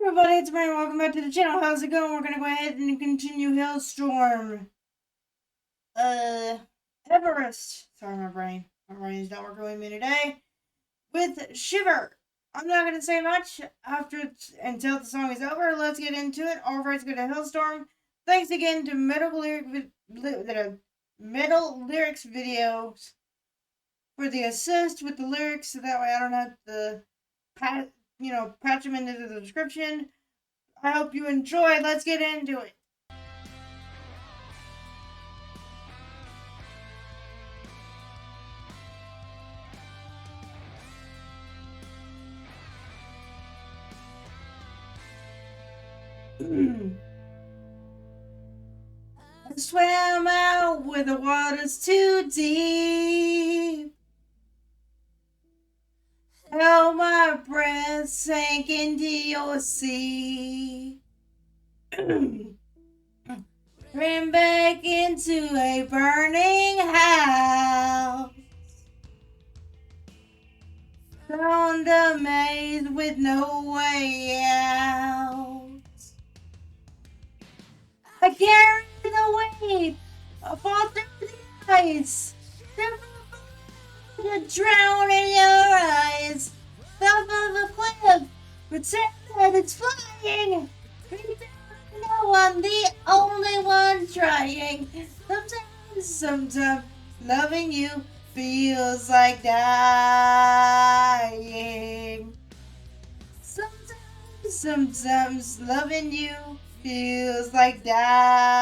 Everybody, it's Brian. Welcome back to the channel. How's it going? We're gonna go ahead and continue Halestorm. Uh, Everest. Sorry, my brain. My brain's not working with me today. With Shiver. I'm not gonna say much until the song is over. Let's get into it. All rights go to Halestorm. Thanks again to Metal Lyrics videos for the assist with the lyrics, so that way I don't have to patch them into the description. I hope you enjoy. Let's get into it. I swam out where the water's too deep. Held my breath, sank into your sea. Ran back into a burning house. Found a maze with no way out. I carry the weight of all through the ice. To drown in your eyes. Fell from the cliff. Pretend that it's flying. No, I'm the only one trying. Sometimes loving you feels like dying. Sometimes loving you feels like dying.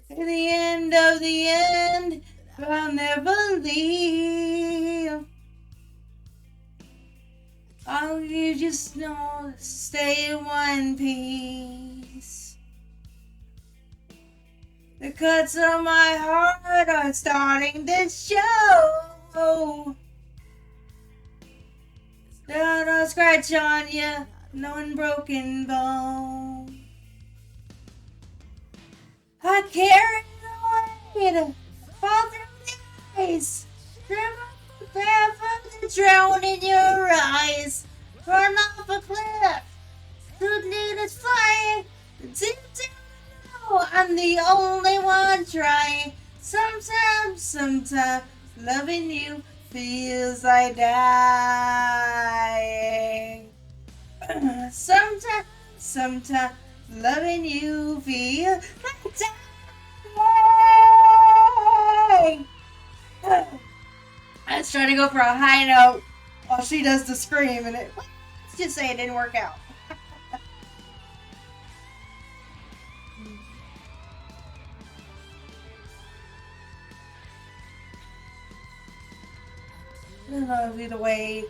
At the end of the end, I'll never leave. Oh, you just know, stay in one piece. The cuts on my heart are starting to show. Not a scratch on you, no unbroken bone. I carry the weight, fall through the ice, prepare for the drown in your eyes, run off a cliff, the need is flying, deep down, I'm the only one trying. Sometimes, loving you feels like dying. Sometimes, loving you feels like dying. I was trying to go for a high note while she does the scream, and let's just say it didn't work out. Love you the way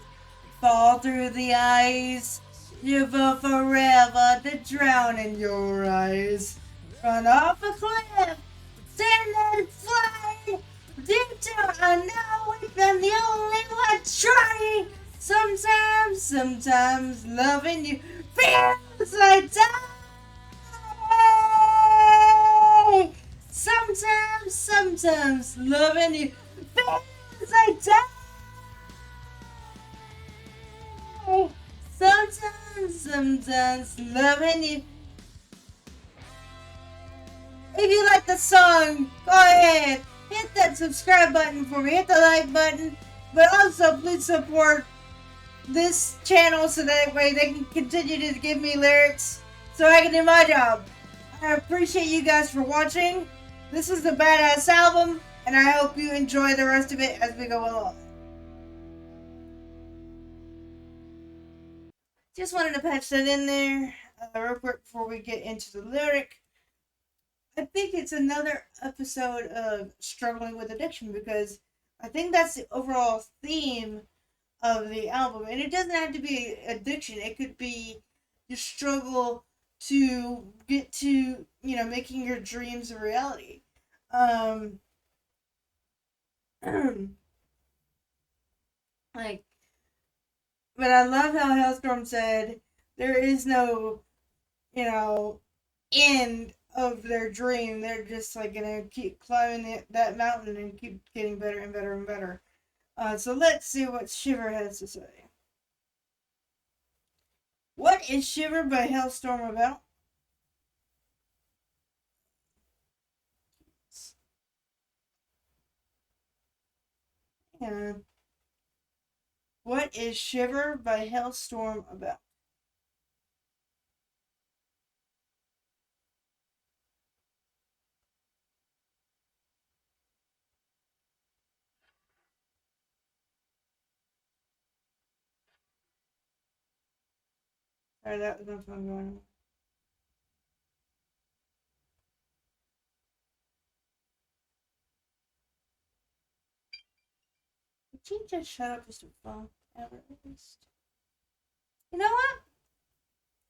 fall through the ice. Shiver forever to drown in your eyes. Run off a cliff, stand and fly. Deep down, I know I'm the only one trying. Sometimes loving you feels like dying. Sometimes loving you feels like dying. Sometimes loving you. If you like the song, go ahead, hit that subscribe button for me, hit the like button, but also please support this channel so that way they can continue to give me lyrics so I can do my job. I appreciate you guys for watching. This is the Badass album, and I hope you enjoy the rest of it as we go along. Just wanted to patch that in there real quick before we get into the lyric. I think it's another episode of struggling with addiction because I think that's the overall theme of the album. And it doesn't have to be addiction. It could be your struggle to get to, making your dreams a reality. Like, but I love how Hailstorm said there is no, end of their dream. They're just like gonna keep climbing that mountain and keep getting better and better and better. So let's see what Shiver has to say. What is Shiver by Halestorm about? And what is Shiver by Halestorm about? Sorry, that was my phone going. Did you just shut up, Mr. Phone? Everest. You know what?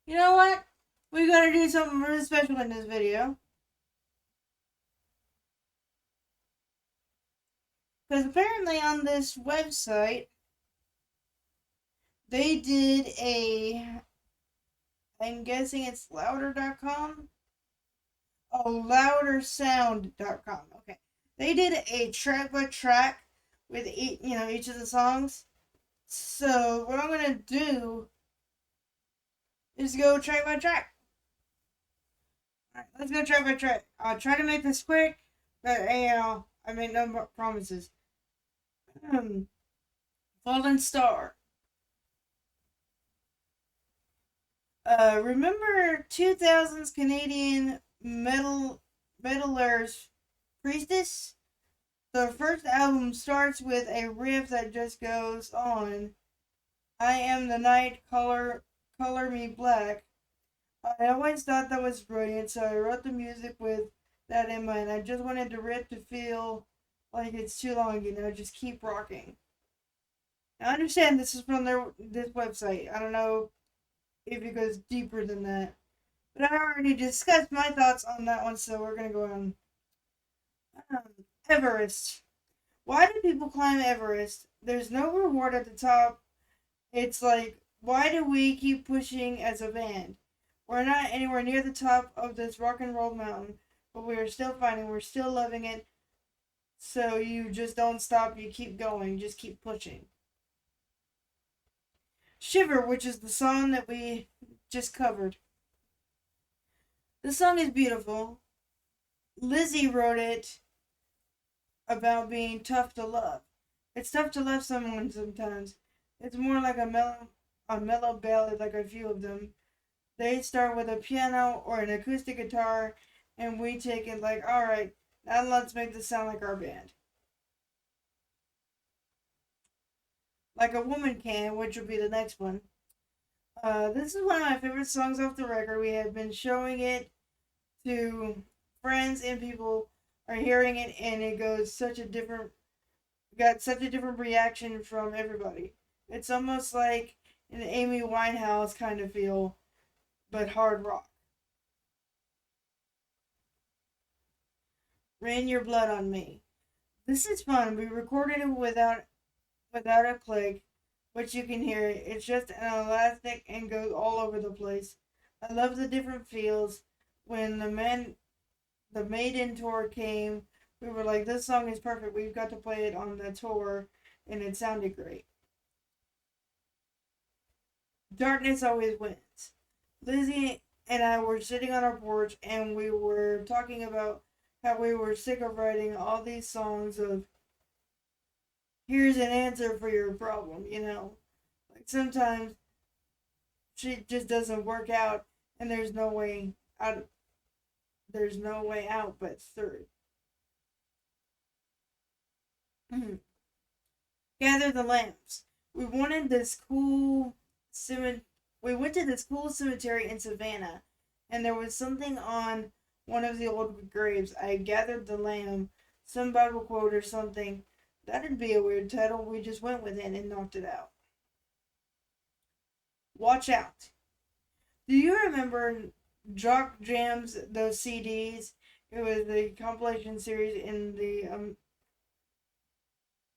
You know what? We gotta do something really special in this video. Because apparently on this website, they did a. I'm guessing it's louder.com? Oh, loudersound.com. Okay. They did a track by track with each of the songs. So what I'm gonna do is go track by track. Alright, let's go track by track. I'll try to make this quick, but I made no promises. Fallen Star. Remember 2000s Canadian metalers Priestess? The first album starts with a riff that just goes on. I am the night, color me black. I always thought that was brilliant, so I wrote the music with that in mind. I just wanted the riff to feel like it's too long, just keep rocking. I understand this is from this website. I don't know if it goes deeper than that. But I already discussed my thoughts on that one, so we're gonna go on. Everest. Why do people climb Everest? There's no reward at the top. It's like, why do we keep pushing as a band? We're not anywhere near the top of this rock and roll mountain, but we are still fighting. We're still loving it. So you just don't stop. You keep going. Just keep pushing. Shiver, which is the song that we just covered. The song is beautiful. Lizzie wrote it about being tough to love. It's tough to love someone sometimes. It's more like a mellow ballad, like a few of them. They start with a piano or an acoustic guitar, and we take it like, all right, now let's make this sound like our band. Like a woman can, which will be the next one. This is one of my favorite songs off the record. We have been showing it to friends and people are hearing it, and it goes got such a different reaction from everybody. It's almost like an Amy Winehouse kind of feel, but hard rock. Rain Your Blood on Me. This is fun. We recorded it without a click, but you can hear it. It's just an elastic and goes all over the place. I love the different feels. When the Maiden tour came, we were like, this song is perfect. We've got to play it on the tour, and it sounded great. Darkness always wins. Lizzie and I were sitting on our porch, and we were talking about how we were sick of writing all these songs of here's an answer for your problem. Like sometimes shit just doesn't work out, and out. There's no way out but through. Gather the lamps. We wanted this cool cemetery. We went to this cool cemetery in Savannah, and there was something on one of the old graves. I gathered the lamb, some Bible quote or something. That'd be a weird title. We just went with it and knocked it out. Watch out. Do you remember Jock Jams, those CDs? It was the compilation series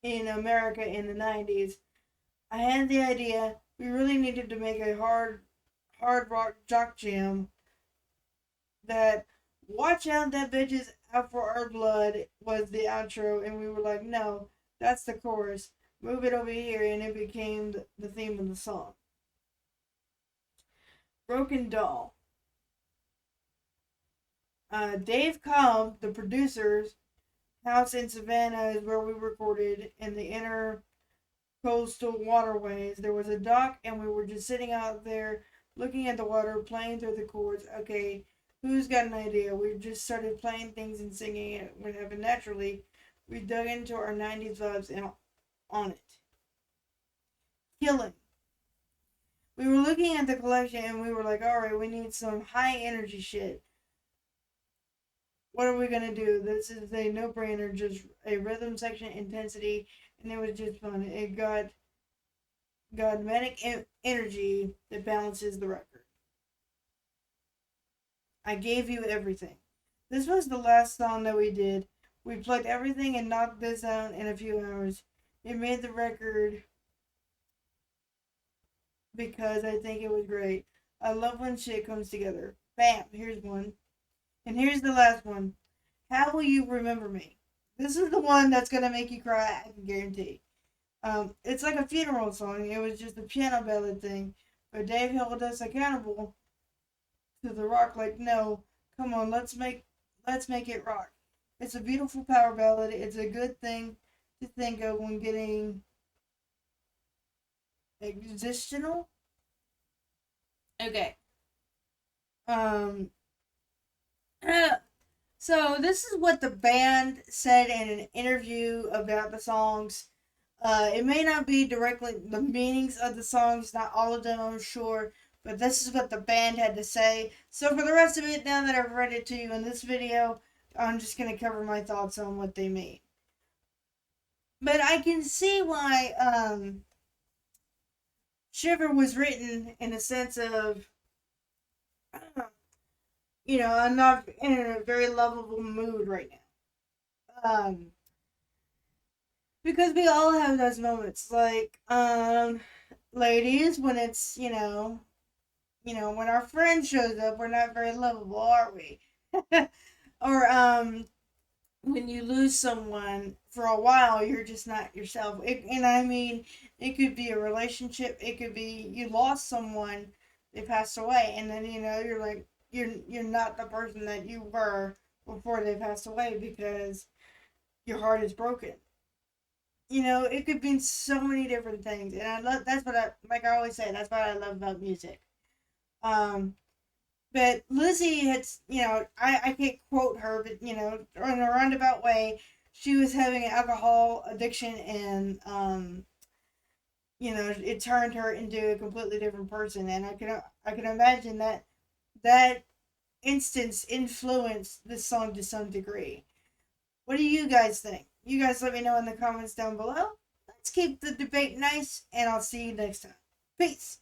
in America in the 90s. I had the idea we really needed to make a hard rock jock jam that watch out that bitch is out for our blood was the outro, and we were like, no, that's the chorus. Move it over here, and it became the theme of the song. Broken Doll. Dave Cobb, the producer's house in Savannah, is where we recorded in the inner coastal waterways. There was a dock, and we were just sitting out there looking at the water, playing through the chords. Okay, who's got an idea? We just started playing things and singing it would happen naturally. We dug into our 90s vibes and on it. Killing. We were looking at the collection and we were like, alright, we need some high energy shit. What are we gonna do? This is a no brainer, just a rhythm section, intensity, and it was just fun. It got godmatic energy that balances the record. I gave you everything. This was the last song that we did. We plugged everything and knocked this out in a few hours. It made the record because I think it was great. I love when shit comes together. Bam, here's one. And here's the last one. How will you remember me? This is the one that's gonna make you cry, I can guarantee. It's like a funeral song. It was just a piano ballad thing. But Dave held us accountable to the rock like, no, come on, let's make it rock. It's a beautiful power ballad. It's a good thing to think of when getting existential. Okay. Um so this is what the band said in an interview about the songs. It may not be directly the meanings of the songs, not all of them, I'm sure, but this is what the band had to say. So for the rest of it, now that I've read it to you in this video, I'm just gonna cover my thoughts on what they mean. But I can see why Shiver was written in a sense of, I'm not in a very lovable mood right now. Because we all have those moments, like, ladies, when it's, when our friend shows up, we're not very lovable, are we? Or, when you lose someone for a while, you're just not yourself. And I mean, it could be a relationship. It could be you lost someone, they passed away, and then you're like you're not the person that you were before they passed away because your heart is broken. It could mean so many different things, and I love that's what I like. I always say that's what I love about music. Um, but Lizzie had, I can't quote her, but, in a roundabout way, she was having an alcohol addiction and, it turned her into a completely different person. And I can imagine that instance influenced this song to some degree. What do you guys think? You guys let me know in the comments down below. Let's keep the debate nice, and I'll see you next time. Peace.